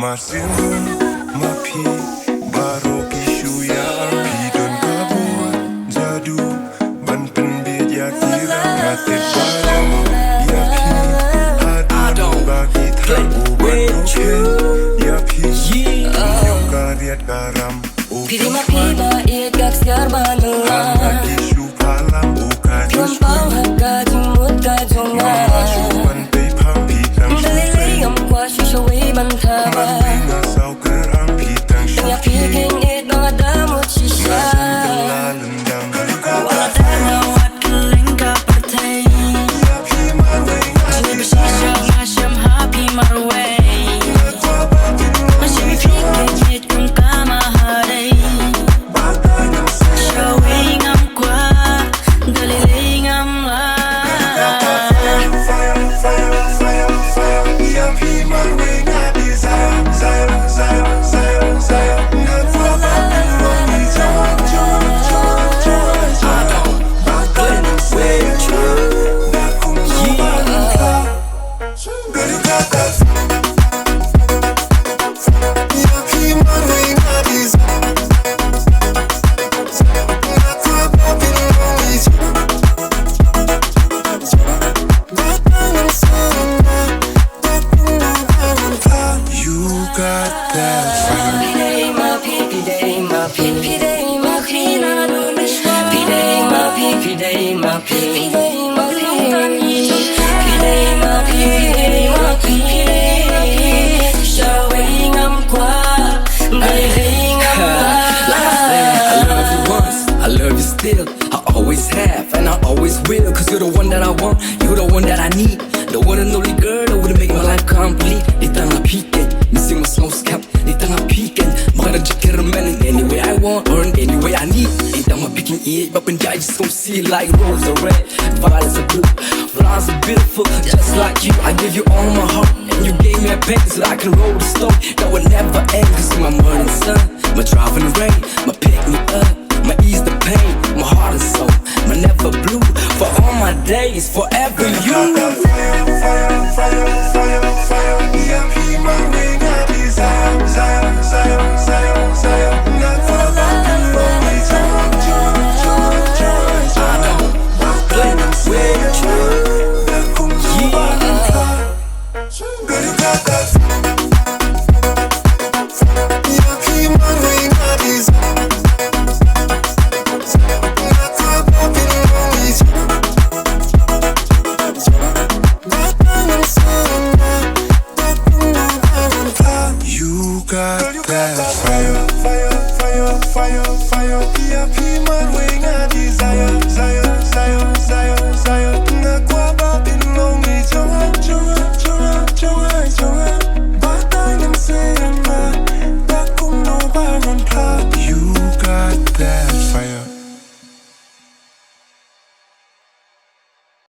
Masingo, Maphi, Baroki Shuya, Pidon Kabur, Zadu, Banpen Bedia Kira, Ngate Balam, Yapi, Hadu Bagi Trabu Banduke, Yapi, Yukariat Karam, Piri Maphi ba ikat skarbanu, Anaki Shupalam, Ukadi Trumpau haka jimut ka jonga, Mashupan Paypam Pitang Dalili am kwa shushawi bantaba, Manwinga Saukeram Pitang Ya piging it no adamut shisha, Lendang Wadana wat keling ka partay, Yapi Manwinga Jini shisha ngasham happy marway, Masih piging it kung kamahari, Showing am kwa, daliling am la. Yapi Manwinga Desire, Zire, Zire, Zire, Zire Never Babylon is on You got that fire. Pidei Maphi, pidei Maphi, pidei Maphi, pidei Maphi, pidei Maphi, pidei Maphi, pidei Maphi, pidei Maphi, showing am kwa, daliling am la. I love you once, I love you still. I always have and I always will. Cause you're the one that I want, you're the one that I need. The one and only girl that would make my life complete. Di tengah peeking, missing my slow scap. Di tengah peeking, makanya jikir man any way I want or in any way I need. Di tengah picking it, but when I just don't see it like rose are red, violets are blue, flowers are beautiful, just like you. I give you all my heart, and you gave me a pen so I can roll the stone that will never end. Cause you're my morning sun, my driving the rain, my pick me up, my ease the pain, my heart and soul, my never blue. For all my days, forever you. Fire, fire, fire, fire, fire. Yapi Manwinga Desire, Zire, Zire, Zire, Zire Never Babylon is on Babylon with you. Bekum Zubanika. Girl, you got that Yapi Manwinga Desire. Never Babylon is You got that fire, fire, fire, fire, fire. Yapi Manwinga